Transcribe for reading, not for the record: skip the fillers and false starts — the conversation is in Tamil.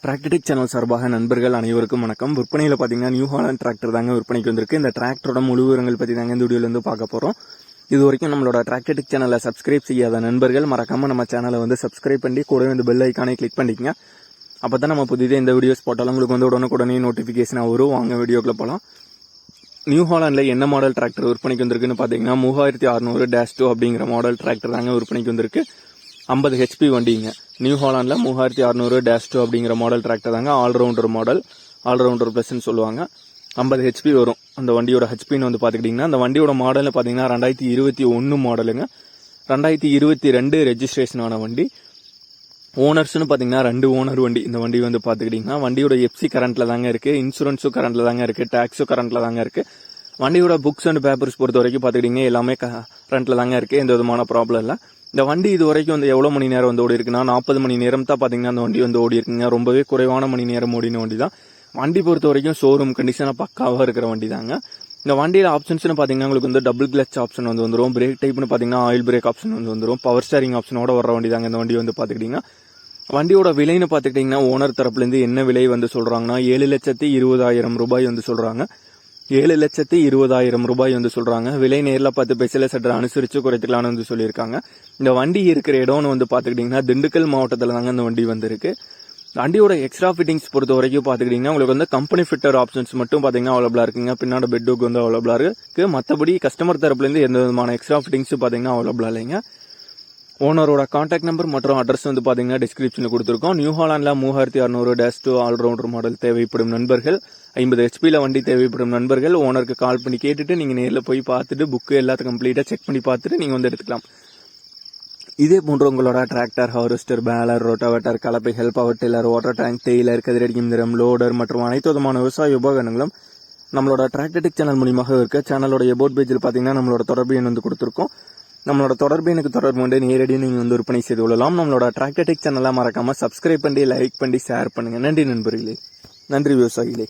டிராக்டர்டெக் சேனல் சார்பாக நண்பர்கள் அனைவருக்கும் வணக்கம். விற்பனையில் பார்த்தீங்கன்னா நியூ ஹாலண்ட் டிராக்டர் தாங்க விற்பனைக்கு வந்திருக்கு. இந்த டிராக்டரோட முழு விவரங்கள் பற்றி தாங்க இந்த வீடியோலேருந்து பார்க்க போகிறோம். இது வரைக்கும் நம்மளோட டிராக்டர்டெக் சேனலை சப்ஸ்கிரைப் செய்யாத நண்பர்கள் மறக்காமல் நம்ம சேனலை வந்து சப்ஸ்கிரைப் பண்ணி கூடவே இந்த பெல் ஐக்கானை கிளிக் பண்ணிக்கங்க. அப்போ தான் நம்ம புதிதாக இந்த வீடியோஸ் போட்டாலும் உங்களுக்கு வந்து உடனுக்குடனே நோட்டிஃபிகேஷனாக வரும். வாங்க வீடியோக்குள்ள போகலாம். நியூ ஹாலண்டில் என்ன மாடல் டிராக்டர் விற்பனைக்கு வந்திருக்குன்னு பார்த்தீங்கன்னா 3600-2 அப்படிங்கிற மாடல் டிராக்டர் தாங்க விற்பனைக்கு வந்திருக்கு. 50 HP வண்டிங்க. நியூ ஹாலண்டில் 3600-2 அப்படிங்கிற மாடல் டிராக்டர் தாங்க. ஆல்ரவுண்டர் மாடல், ஆல்ரவுண்டர் ப்ளஸ்ன்னு சொல்லுவாங்க. 50 HP வரும். அந்த வண்டியோட ஹெச்பின்னு வந்து பார்த்துக்கிட்டிங்கன்னா அந்த வண்டியோட மாடலில் பார்த்தீங்கன்னா 2021 மாடலுங்க. 2022 ரெஜிஸ்ட்ரேஷன் ஆன வண்டி. ஓனர்ஸ்னு பார்த்தீங்கன்னா 2 ஓனர் வண்டி. இந்த வண்டி வந்து பார்த்துக்கிட்டிங்கன்னா வண்டியோட எஃப்சி கரண்ட்டில் தாங்க இருக்குது, இன்சூரன்ஸும் கரண்ட்டில் தாங்க இருக்குது, டேக்ஸும் கரண்ட்டில் தாங்க இருக்குது. வண்டியோட புக்ஸ் அண்ட் பேப்பர்ஸ் பொறுத்த வரைக்கும் பார்த்துக்கிட்டிங்கன்னா எல்லாமே கரண்ட்டில் தாங்க இருக்குது. எந்த விதமான ப்ராப்ளம் இல்லை. இந்த வண்டி இது வரைக்கும் வந்து எவ்வளோ மணி நேரம் வந்து ஓடி இருக்குன்னா 40 மணி நேரம் தான் பார்த்தீங்கன்னா அந்த வண்டி வந்து ஓடி இருக்குங்க. ரொம்பவே குறைவான மணி நேரம் ஓடின வண்டி தான். வண்டி பொறுத்த வரைக்கும் ஷோரூம் கண்டிஷனாக பக்காவாக இருக்கிற வண்டி தாங்க. இந்த வண்டியில் ஆப்ஷன்ஸ்னு பார்த்தீங்கன்னா உங்களுக்கு வந்து டபுள் கிளச் ஆப்ஷன் வந்து வந்துடும். பிரேக் டைப்னு பார்த்தீங்கன்னா ஆயில் பிரேக் ஆப்ஷன் வந்து வந்துடும். பவர் ஸ்டேரிங் ஆப்ஷனோட வர வண்டி தாங்க இந்த வண்டி வந்து பார்த்துக்கிட்டிங்கன்னா. வண்டியோட விலைன்னு பார்த்துக்கிட்டிங்கன்னா ஓனர் தரப்புலேருந்து என்ன விலை வந்து சொல்கிறாங்கன்னா 7,20,000 ரூபாய் வந்து சொல்கிறாங்க. 7,20,000 ரூபாய் வந்து சொல்றாங்க. விலை நேரில் பார்த்து பேசல சற்று அனுசரித்து குறைத்துக்கலாம்னு வந்து சொல்லியிருக்காங்க. இந்த வண்டி இருக்கிற இடம்னு வந்து பார்த்துக்கிட்டிங்கன்னா திண்டுக்கல் மாவட்டத்தில் தாங்க இந்த வண்டி வந்திருக்கு. வண்டியோட எக்ஸ்ட்ரா ஃபிட்டிங்ஸ் பொறுத்த வரைக்கும் பார்த்துக்கிட்டிங்கன்னா உங்களுக்கு வந்து கம்பெனி ஃபிட்டர் ஆப்ஷன்ஸ் மட்டும் பார்த்தீங்கன்னா அவைலபிளாக இருக்குங்க. பின்னாடி பெட்டுக்கு வந்து அவைலபிளாக இருக்கு. மற்றபடி கஸ்டமர் தரப்புலேருந்து எந்த விதமான எக்ஸ்ட்ரா ஃபிட்டிங்ஸ் பார்த்தீங்கன்னா அவைலபிளாக இல்லைங்க. ஓனரோட கான்டாக்ட் நம்பர் மற்றும் அட்ரஸ் வந்து பார்த்தீங்கன்னா டிஸ்கிரிப்ஷனில் கொடுத்துருக்கோம். நியூ ஹாலண்டில் 3600-2 ஆல்ரவுண்டர் மாடல் தேவைப்படும் நண்பர்கள், 50 HPயில் வண்டி தேவைப்படும் நண்பர்கள் ஓனருக்கு கால் பண்ணி கேட்டுட்டு நீங்கள் நேரில் போய் பார்த்துட்டு புக்கு எல்லாத்தையும் கம்ப்ளீட்டாக செக் பண்ணி பார்த்துட்டு நீங்கள் வந்து எடுத்துக்கலாம். இதே போன்ற உங்களோட டிராக்டர், ஹார்வெஸ்டர், பேலர், ரோட்டாவேட்டர், கலப்பைகள், power tiller, water tank, trailer, கதிரடி இயந்திரம், லோடர் மற்றும் அனைத்து விதமான விவசாய உபகரணங்களும் நம்மளோட டிராக்டர்டெக் சேனல் மூலியமாக இருக்க சேனலோட எபோட் பேஜில் பார்த்தீங்கன்னா நம்மளோட தொடர்பு எண் வந்து கொடுத்துருக்கோம். நம்மளோட தொடர்பு எனக்கு தொடர்பு கொண்டு நேரடியாக நீங்கள் வந்து விற்பனை செய்து கொள்ளலாம். நம்மளோட டிராக்டர்டெக் சேனலை மறக்காமல் சப்ஸ்கிரைப் பண்ணி, லைக் பண்ணி, ஷேர் பண்ணுங்கள். நன்றி நண்பர்களே, நன்றி விவசாயிகளே.